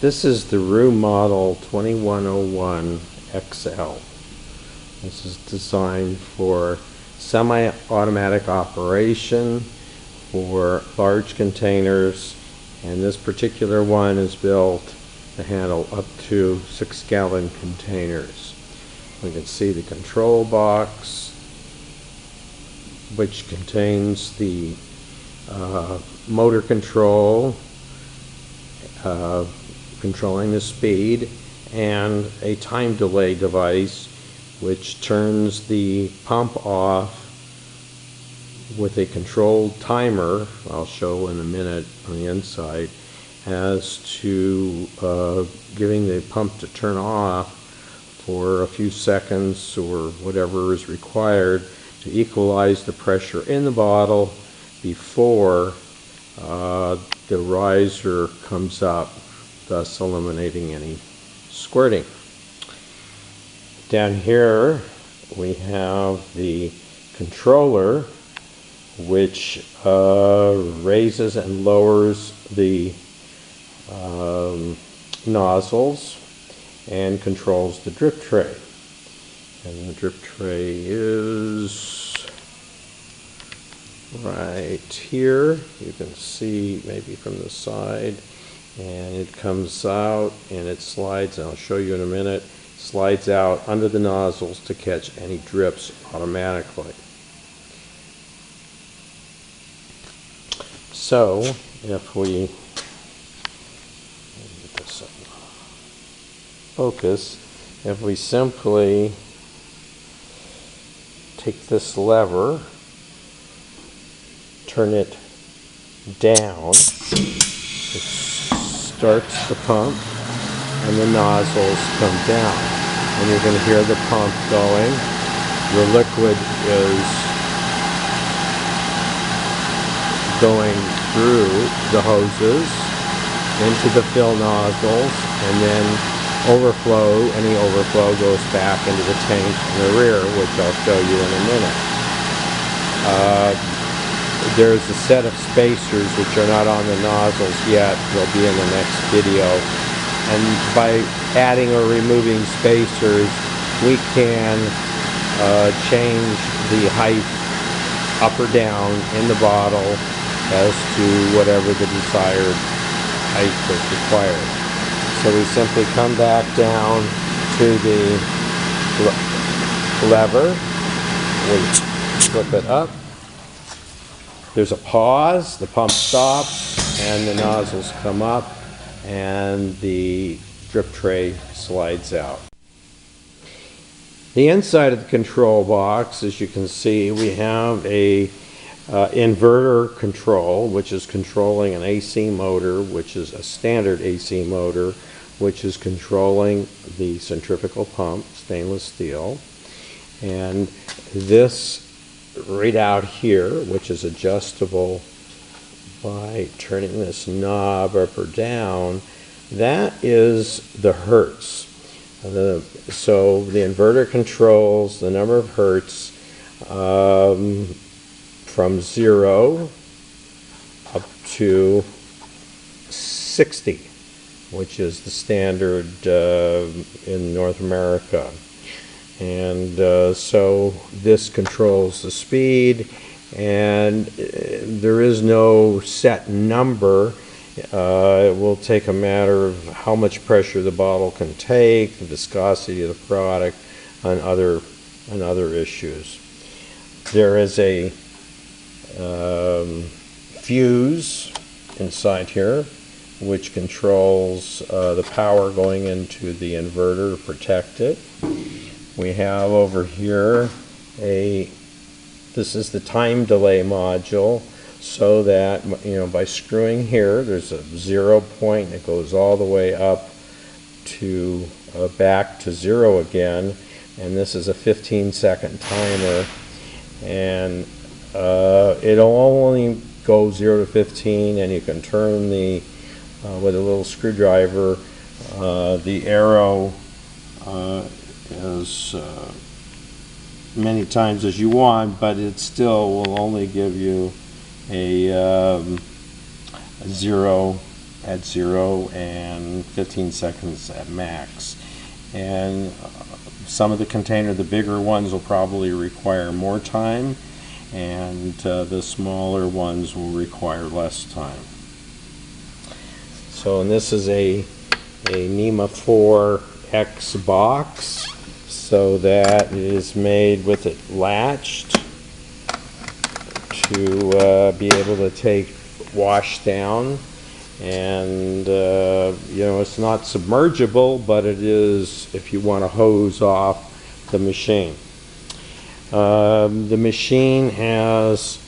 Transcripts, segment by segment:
This is the room model 2101 XL. This is designed for semi-automatic operation for large containers, and this particular one is built to handle up to 6-gallon containers. We can see the control box, which contains the motor control, controlling the speed, and a time delay device which turns the pump off with a controlled timer, I'll show in a minute on the inside, as to giving the pump to turn off for a few seconds or whatever is required to equalize the pressure in the bottle before the riser comes up, thus eliminating any squirting. Down here we have the controller, which raises and lowers the nozzles and controls the drip tray. And the drip tray is right here. You can see maybe from the side, and it comes out and it slides, and I'll show you in a minute, slides out under the nozzles to catch any drips automatically. So if we get this in focus, if we simply take this lever, turn it down, it starts the pump and the nozzles come down, and you're going to hear the pump going. The liquid is going through the hoses into the fill nozzles, and then any overflow goes back into the tank in the rear, which I'll show you in a minute. There's a set of spacers which are not on the nozzles yet. They'll be in the next video. And by adding or removing spacers, we can change the height up or down in the bottle as to whatever the desired height is required. So we simply come back down to the lever, we flip it up, there's a pause, the pump stops, and the nozzles come up, and the drip tray slides out. The inside of the control box, as you can see, we have a inverter control, which is controlling an AC motor, which is a standard AC motor, which is controlling the centrifugal pump, stainless steel. And this right out here, which is adjustable by turning this knob up or down, that is the hertz. So the inverter controls the number of hertz from 0 up to 60, which is the standard in North America. And so this controls the speed, and there is no set number. It will take a matter of how much pressure the bottle can take, the viscosity of the product, and other issues. There is a fuse inside here, which controls the power going into the inverter to protect it. We have over here this is the time delay module, so that, by screwing here, there's a 0 point, and it goes all the way up to back to 0 again, and this is a 15-second timer, and it'll only go 0 to 15, and you can turn with a little screwdriver. The arrow as many times as you want, but it still will only give you a 0 at 0 and 15 seconds at max. And some of the container, the bigger ones, will probably require more time, and the smaller ones will require less time. So, and this is a NEMA 4X box, so that it is made with it latched to be able to take wash down. And you know, it's not submergible, but it is if you want to hose off the machine. The machine has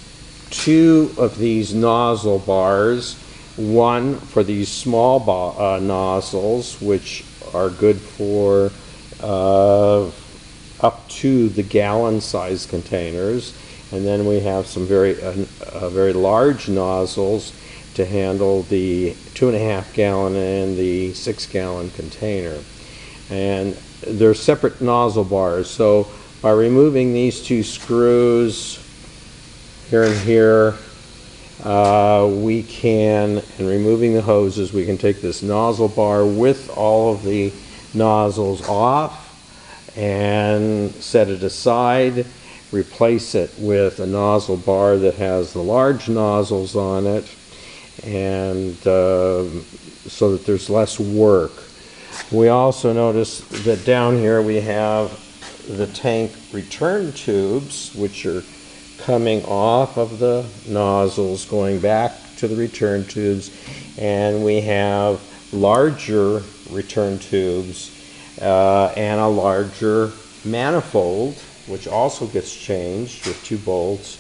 2 of these nozzle bars, one for these small nozzles, which are good for up to the gallon size containers, and then we have some very large nozzles to handle the 2.5 gallon and the 6 gallon container. And they're separate nozzle bars, so by removing these 2 screws here and here, we can, and removing the hoses, we can take this nozzle bar with all of the nozzles off and set it aside, replace it with a nozzle bar that has the large nozzles on it, and so that there's less work. We also notice that down here we have the tank return tubes, which are coming off of the nozzles going back to the return tubes, and we have larger return tubes and a larger manifold, which also gets changed with 2 bolts,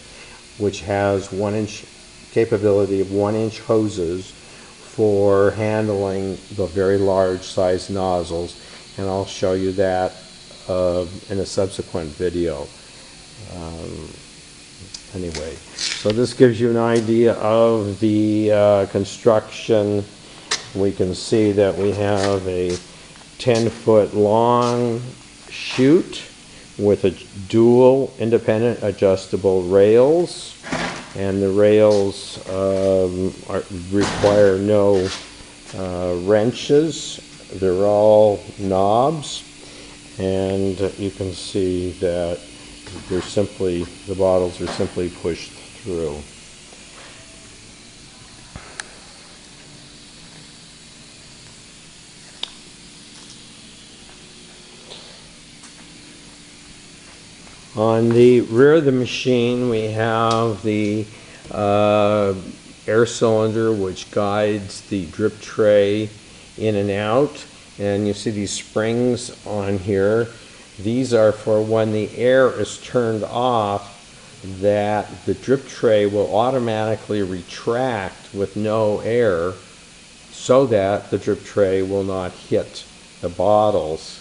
which has 1-inch capability of 1-inch hoses for handling the very large size nozzles, and I'll show you that in a subsequent video. Anyway, so this gives you an idea of the construction. We can see that we have a 10-foot long chute with a dual independent adjustable rails, and the rails require no wrenches. They're all knobs, and you can see that the bottles are simply pushed through. On the rear of the machine, we have the air cylinder, which guides the drip tray in and out. And you see these springs on here. These are for when the air is turned off, that the drip tray will automatically retract with no air, so that the drip tray will not hit the bottles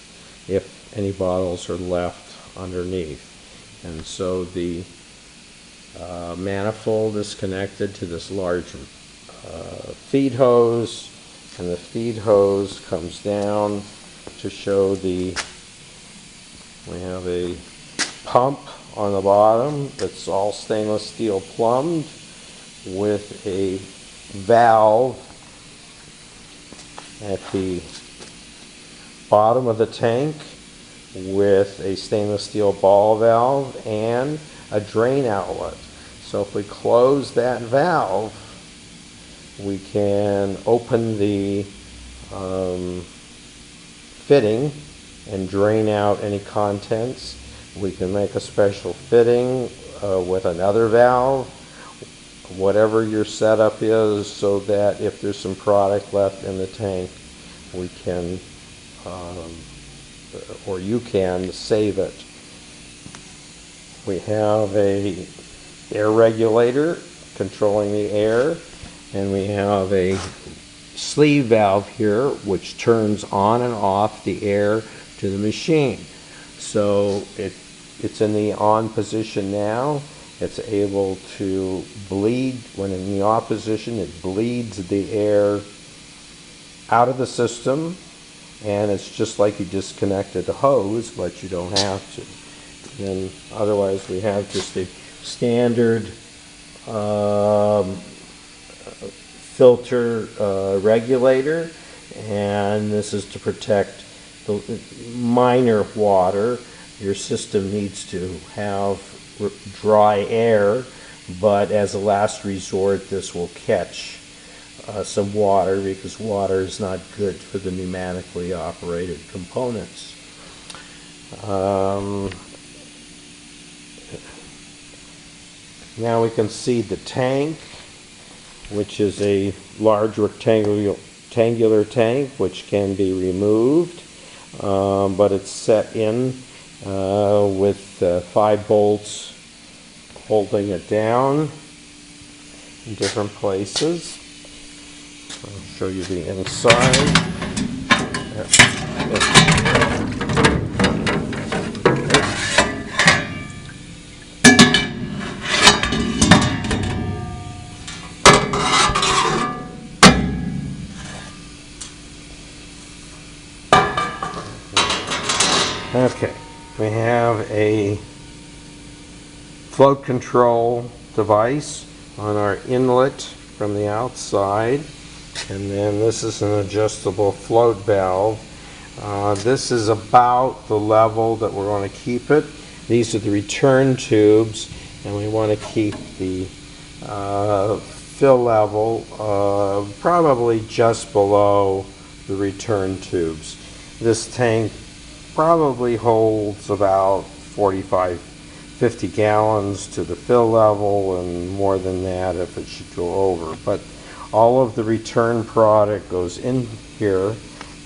if any bottles are left underneath. And so the manifold is connected to this large feed hose, and the feed hose comes down to show we have a pump on the bottom that's all stainless steel plumbed with a valve at the bottom of the tank with a stainless steel ball valve and a drain outlet. So if we close that valve, we can open the fitting and drain out any contents. We can make a special fitting with another valve, whatever your setup is, so that if there's some product left in the tank, we can or you can save it. We have a air regulator controlling the air, and we have a sleeve valve here which turns on and off the air to the machine. So it's in the on position now. It's able to bleed. When in the off position, it bleeds the air out of the system, and it's just like you disconnected the hose, but you don't have to. And otherwise, we have just a standard filter regulator, and this is to protect the minor water. Your system needs to have dry air, but as a last resort, this will catch some water, because water is not good for the pneumatically operated components. Now we can see the tank, which is a large rectangular tank which can be removed, but it's set in with 5 bolts holding it down in different places. I'll show you the inside. Okay, we have a float control device on our inlet from the outside, and then this is an adjustable float valve. This is about the level that we're going to keep it. These are the return tubes, and we want to keep the fill level probably just below the return tubes. This tank probably holds about 50 gallons to the fill level, and more than that if it should go over. But all of the return product goes in here,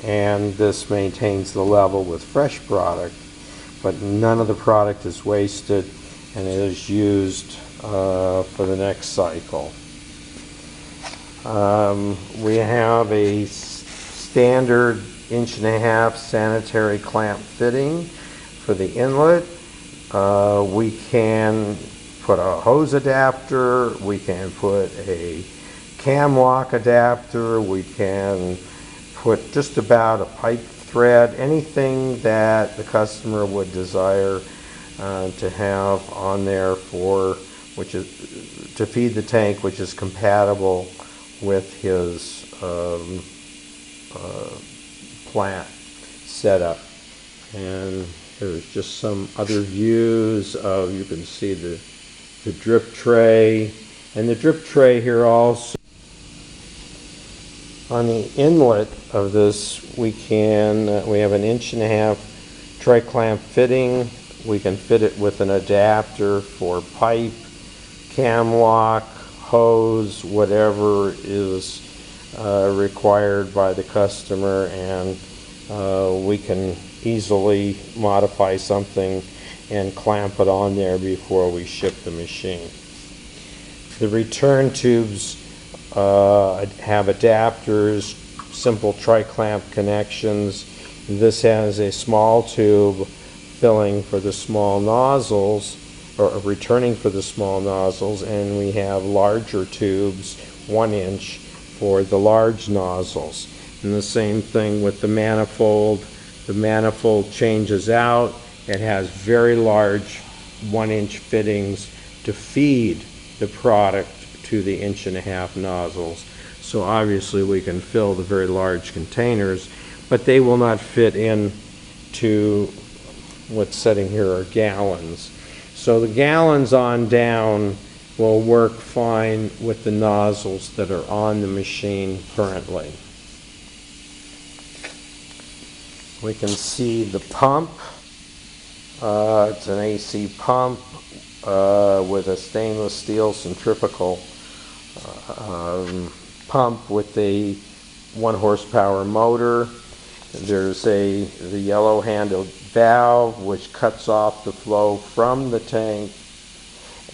and this maintains the level with fresh product, but none of the product is wasted, and it is used for the next cycle. We have a standard 1.5 inch sanitary clamp fitting for the inlet. We can put a hose adapter, we can put a cam lock adapter, we can put just about a pipe thread, anything that the customer would desire to have on there which is to feed the tank, which is compatible with his plant setup. And there's just some other views of, you can see the drip tray, and the drip tray here also. On the inlet of this, we have an 1.5 inch tri-clamp fitting. We can fit it with an adapter for pipe, cam lock, hose, whatever is required by the customer, and we can easily modify something and clamp it on there before we ship the machine. The return tubes have adapters, simple tri-clamp connections. This has a small tube filling for the small nozzles, or returning for the small nozzles, and we have larger tubes, 1 inch, for the large nozzles. And the same thing with the manifold. The manifold changes out. It has very large 1 inch fittings to feed the product to the 1.5 inch nozzles. So obviously we can fill the very large containers, but they will not fit in to what's sitting here are gallons. So the gallons on down will work fine with the nozzles that are on the machine currently. We can see the pump. It's an AC pump with a stainless steel centrifugal pump with a 1 horsepower motor. There's the yellow handled valve which cuts off the flow from the tank,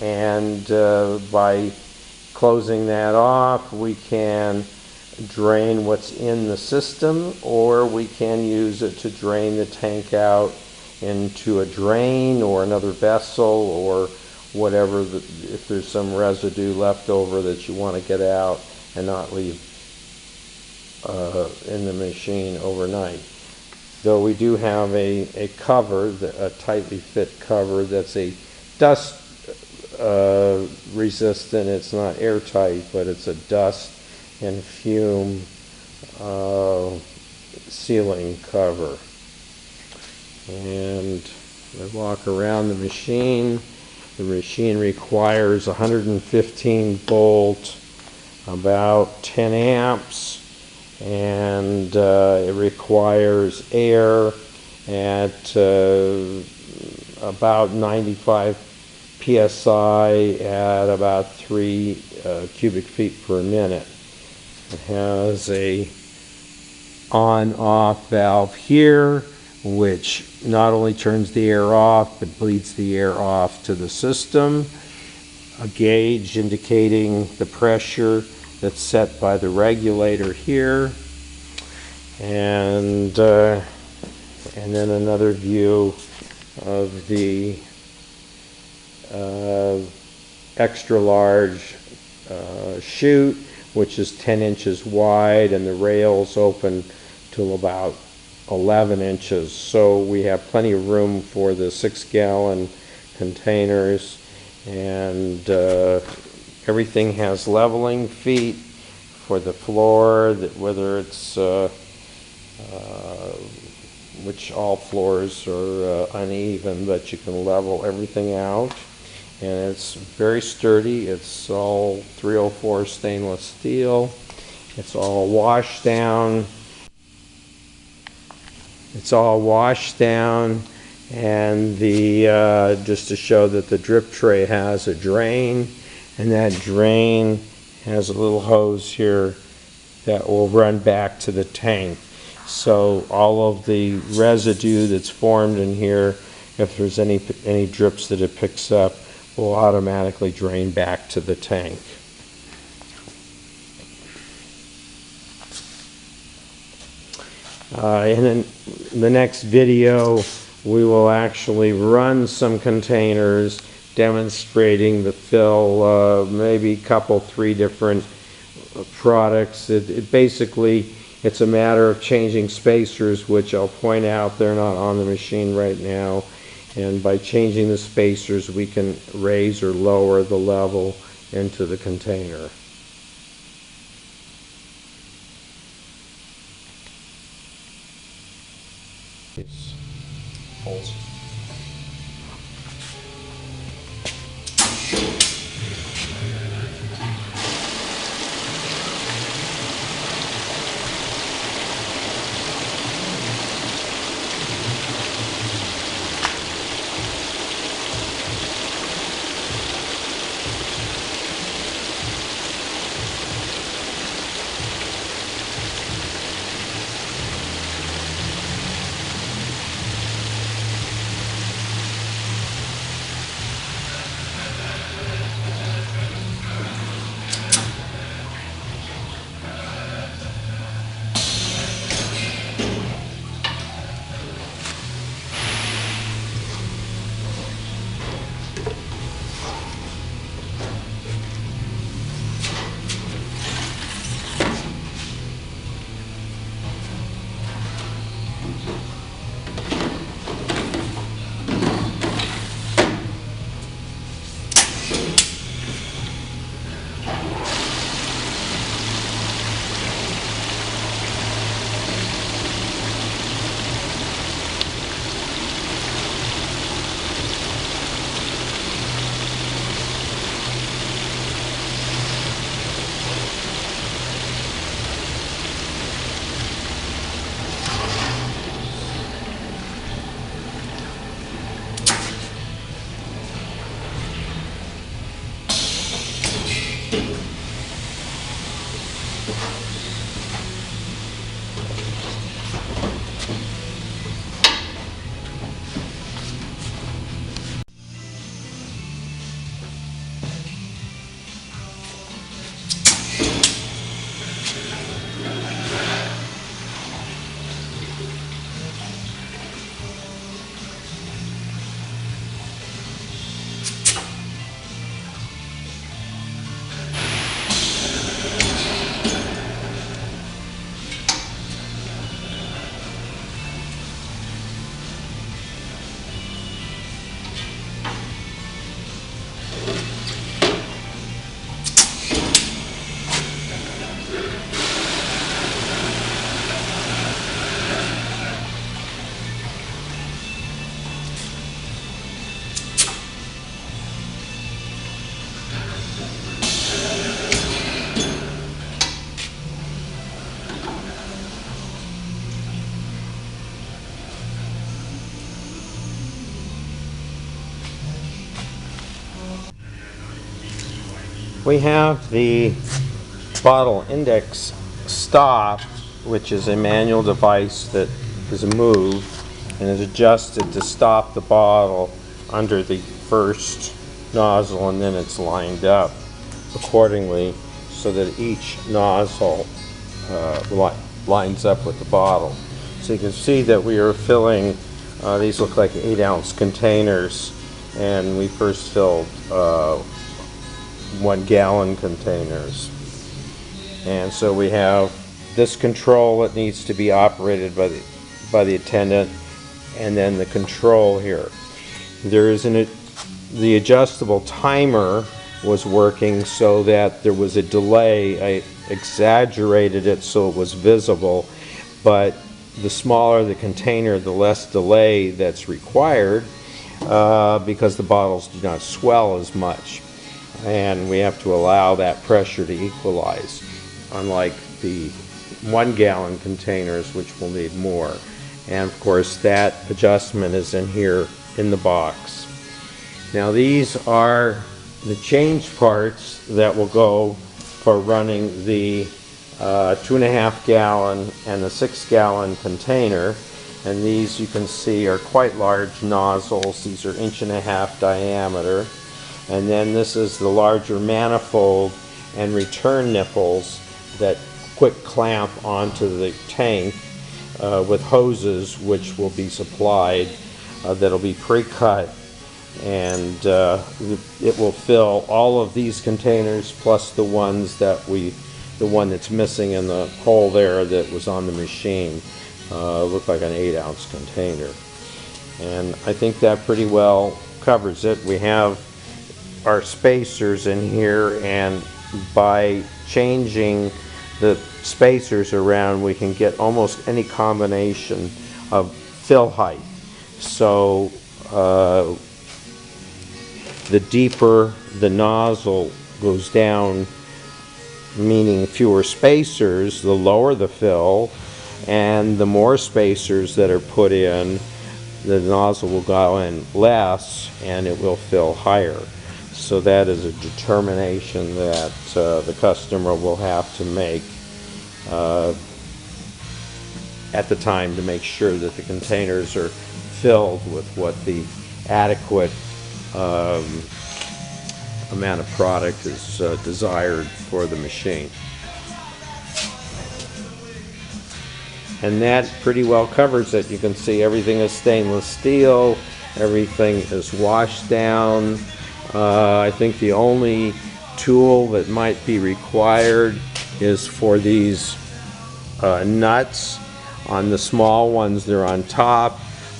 and by closing that off we can drain what's in the system, or we can use it to drain the tank out into a drain or another vessel, or whatever, if there's some residue left over that you want to get out and not leave in the machine overnight. Though we do have a cover, a tightly fit cover that's a dust resistant. It's not airtight, but it's a dust and fume sealing cover. And I walk around the machine. The machine requires 115 volt, about 10 amps, and it requires air at about 95 psi at about 3 cubic feet per minute. It has a on-off valve here, which not only turns the air off but bleeds the air off to the system. A gauge indicating the pressure that's set by the regulator here, and then another view of the extra large chute, which is 10 inches wide, and the rails open to about 11 inches. So we have plenty of room for the 6-gallon containers, and everything has leveling feet for the floor, that whether it's which all floors are uneven, but you can level everything out. And it's very sturdy. It's all 304 stainless steel. It's all washed down. It's all washed down, and the just to show that the drip tray has a drain, and that drain has a little hose here that will run back to the tank. So all of the residue that's formed in here, if there's any drips that it picks up, will automatically drain back to the tank. In the next video, we will actually run some containers demonstrating the fill, maybe a couple, 3 different products. Basically, it's a matter of changing spacers, which I'll point out they're not on the machine right now. And by changing the spacers, we can raise or lower the level into the container. Holes. We have the bottle index stop, which is a manual device that is moved and is adjusted to stop the bottle under the first nozzle, and then it's lined up accordingly so that each nozzle lines up with the bottle. So you can see that we are filling, these look like 8-ounce containers, and we first filled 1-gallon containers. And so we have this control that needs to be operated by the attendant, and then the control here. There is the adjustable timer was working so that there was a delay. I exaggerated it so it was visible, but the smaller the container, the less delay that's required, because the bottles do not swell as much, and we have to allow that pressure to equalize, unlike the 1-gallon containers, which will need more. And of course that adjustment is in here in the box. Now these are the change parts that will go for running the 2.5-gallon and the 6-gallon container, and these you can see are quite large nozzles. These are 1.5 inch diameter, and then this is the larger manifold and return nipples that quick clamp onto the tank with hoses which will be supplied, that'll be pre-cut, and it will fill all of these containers plus the ones that the one that's missing in the hole there that was on the machine. Looked like an 8-ounce container, and I think that pretty well covers it. We have our spacers in here, and by changing the spacers around we can get almost any combination of fill height. So the deeper the nozzle goes down, meaning fewer spacers, the lower the fill, and the more spacers that are put in, the nozzle will go in less and it will fill higher. So that is a determination that the customer will have to make at the time to make sure that the containers are filled with what the adequate amount of product is desired for the machine. And that pretty well covers it. You can see everything is stainless steel, everything is washed down. I think the only tool that might be required is for these nuts. On the small ones, they're on top.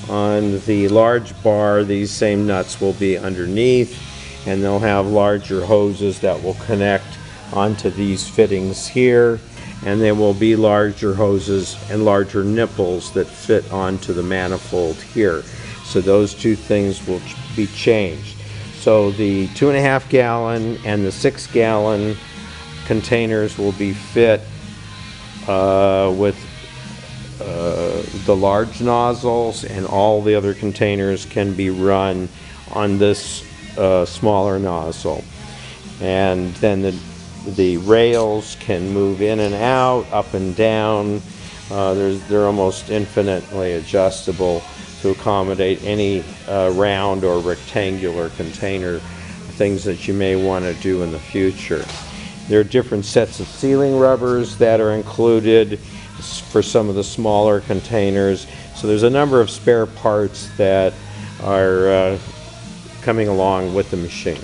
On the large bar, these same nuts will be underneath, and they'll have larger hoses that will connect onto these fittings here, and there will be larger hoses and larger nipples that fit onto the manifold here. So those two things will be changed. So the 2.5 gallon and the 6 gallon containers will be fit with the large nozzles, and all the other containers can be run on this smaller nozzle. And then the rails can move in and out, up and down. They're almost infinitely adjustable to accommodate any round or rectangular container things that you may want to do in the future. There are different sets of sealing rubbers that are included for some of the smaller containers. So there's a number of spare parts that are coming along with the machine.